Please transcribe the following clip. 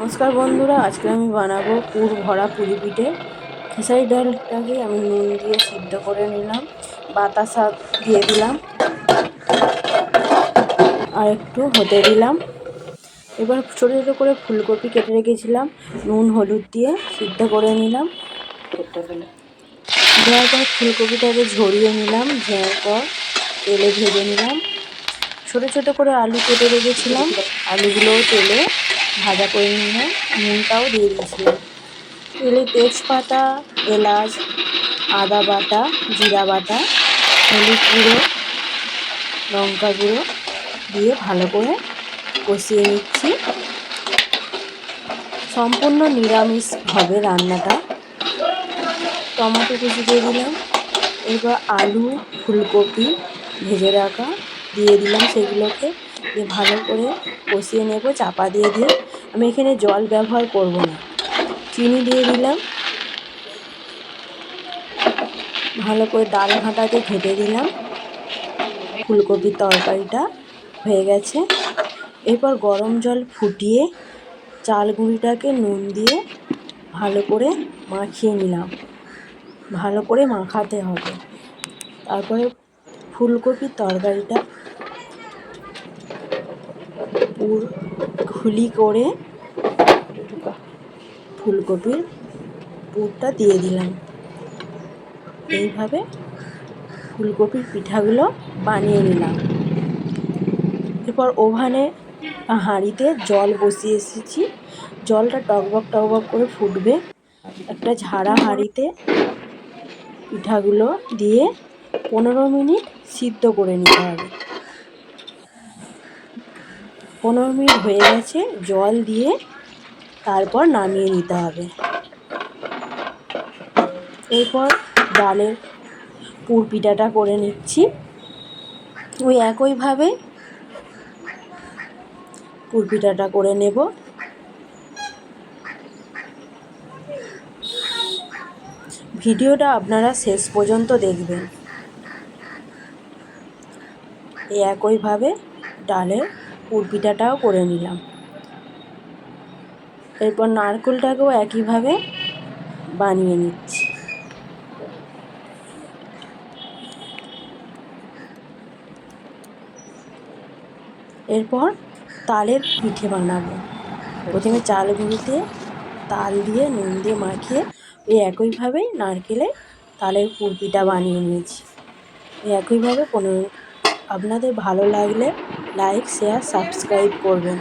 নমস্কার বন্ধুরা, আজকে আমি বানাবো পুর ভরা পুলি পিঠে। খেসারি ডালটাকে আমি নুন দিয়ে সিদ্ধ করে নিলাম, বাতাসা দিয়ে দিলাম আর একটু হতে দিলাম। এবার ছোটো ছোটো করে ফুলকপি কেটে রেখেছিলাম, নুন হলুদ দিয়ে সিদ্ধ করে নিলাম। দেওয়ার পর ফুলকপিটাকে ঝরিয়ে নিলাম, ঝরার পর তেলে ভেজে নিলাম। ছোটো ছোটো করে আলু কেটে রেখেছিলাম, আলুগুলোও তেলে ভাজা করে নিলাম। নুনটাও দিয়ে দিয়েছিলাম। তেলে তেজপাতা, এলাচ, আদা বাটা, জিরা বাটা, হলুদ গুঁড়ো, লঙ্কা গুঁড়ো দিয়ে ভালো করে কষিয়ে নিচ্ছি। সম্পূর্ণ নিরামিষ হবে রান্নাটা। টমেটো কুচি দিয়ে দিলাম। এরপর আলু, ফুলকপি ভেজে রাখা দিয়ে দিলাম, সেগুলোকে দিয়ে ভালো করে কষিয়ে নেব চাপা দিয়ে দিয়ে। আমি এখানে জল ব্যবহার করব না। চিনি দিয়ে দিলাম, ভালো করে ডাল ঘাঁটাতে ঘেঁটে দিলাম। ফুলকপির তরকারিটা হয়ে গেছে। এরপর গরম জল ফুটিয়ে চাল গুঁড়িটাকে নুন দিয়ে ভালো করে মাখিয়ে নিলাম। ভালো করে মাখাতে হবে। তারপরে ফুলকপির তরকারিটা পুর খুলি করে ফুলকপির পুরটা দিয়ে দিলাম। এইভাবে ফুলকপির পিঠাগুলো বানিয়ে নিলাম। এরপর ওভানে হাঁড়িতে জল বসিয়ে এসেছি। জলটা টকবক টকবক করে ফুটবে। একটা ঝাড়া হাঁড়িতে পিঠাগুলো দিয়ে 15 মিনিট সিদ্ধ করে নিতে হবে। 15 মিনিট হয়ে গেছে, জল দিয়ে তারপর নামিয়ে নিতে হবে। এরপর ডালের পুর পিঠাটা করে নিচ্ছি। ওই একইভাবে পুর পিঠাটা করে নেব। ভিডিওটা আপনারা শেষ পর্যন্ত দেখবেন। এই একইভাবে ডালের পুর পিঠাটাও করে নিলাম। এরপর নারকেলটাকেও একইভাবে বানিয়ে নিচ্ছি। এরপর তালের পিঠে বানাবো। প্রথমে চাল গুঁড়িতে তাল দিয়ে নুন দিয়ে মাখিয়ে এই একইভাবেই নারকেলের তালের পুর পিঠা বানিয়ে নিয়েছি। এই একইভাবে আপনাদের ভালো লাগলে লাইক, শেয়ার, সাবস্ক্রাইব করবেন।